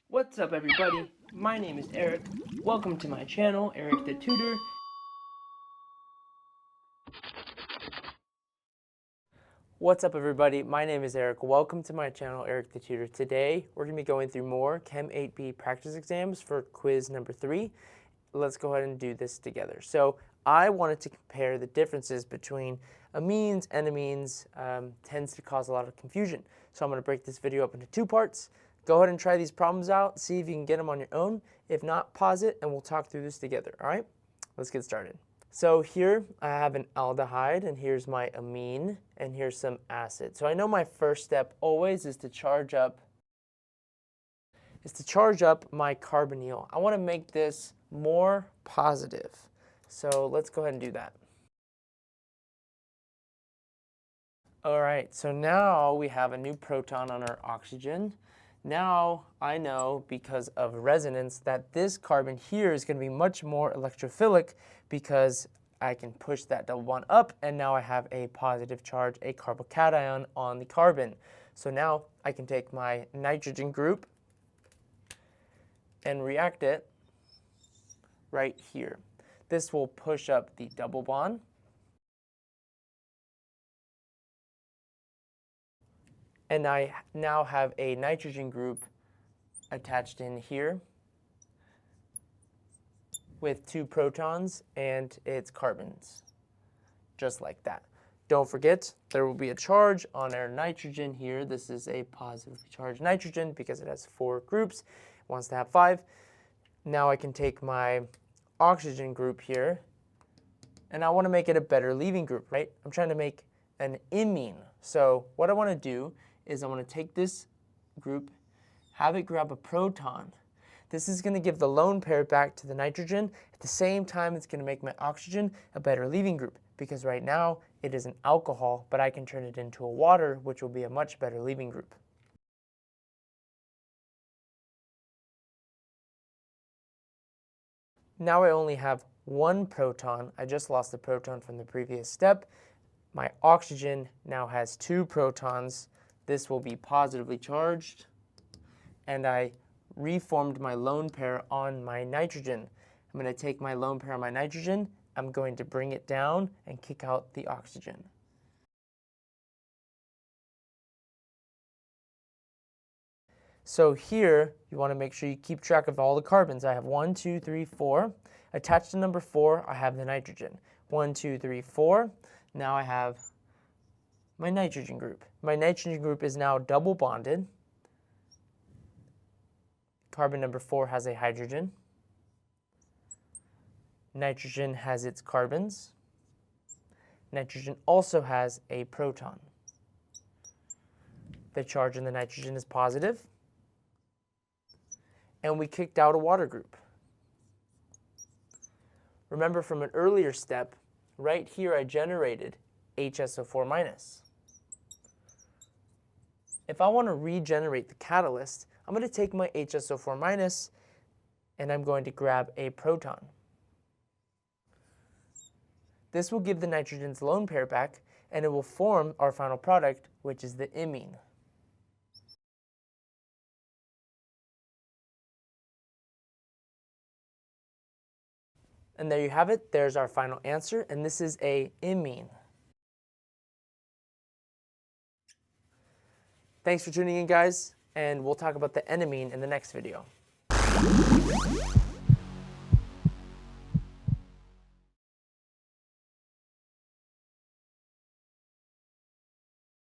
What's up everybody, my name is Eric. Welcome to my channel, Eric the Tutor. What's up everybody, my name is Eric. Welcome to my channel, Eric the Tutor. Today we're going to be going through more Chem 8B practice exams for quiz number 3. Let's go ahead and do this together. So I wanted to compare the differences between amines and amines. Tends to cause a lot of confusion. So I'm going to break this video up into 2 parts. Go ahead and try these problems out, see if you can get them on your own. If not, pause it and we'll talk through this together, all right? Let's get started. So here I have an aldehyde and here's my amine and here's some acid. So I know my first step always is to charge up my carbonyl. I want to make this more positive. So let's go ahead and do that. All right, so now we have a new proton on our oxygen. Now I know, because of resonance, that this carbon here is going to be much more electrophilic because I can push that double bond up and now I have a positive charge, a carbocation on the carbon. So now I can take my nitrogen group and react it right here. This will push up the double bond. And I now have a nitrogen group attached in here with 2 protons and its carbons, just like that. Don't forget, there will be a charge on our nitrogen here. This is a positively charged nitrogen because it has 4 groups. It wants to have 5. Now I can take my oxygen group here, and I want to make it a better leaving group, right? I'm trying to make an imine. So what I want to do is I want to take this group, have it grab a proton. This is going to give the lone pair back to the nitrogen. At the same time, it's going to make my oxygen a better leaving group because right now it is an alcohol, but I can turn it into a water, which will be a much better leaving group. Now I only have 1 proton. I just lost the proton from the previous step. My oxygen now has 2 protons. This will be positively charged, and I reformed my lone pair on my nitrogen. I'm going to take my lone pair on my nitrogen, I'm going to bring it down and kick out the oxygen. So here, you want to make sure you keep track of all the carbons. I have 1, 2, 3, 4. Attached to number 4, I have the nitrogen. 1, 2, 3, 4. Now I have my nitrogen group. My nitrogen group is now double bonded. Carbon number 4 has a hydrogen. Nitrogen has its carbons. Nitrogen also has a proton. The charge in the nitrogen is positive. And we kicked out a water group. Remember from an earlier step, right here I generated HSO4-. If I want to regenerate the catalyst, I'm going to take my HSO4- and I'm going to grab a proton. This will give the nitrogen's lone pair back, and it will form our final product, which is the imine. And there you have it. There's our final answer, and this is a imine. Thanks for tuning in, guys, and we'll talk about the enamine in the next video.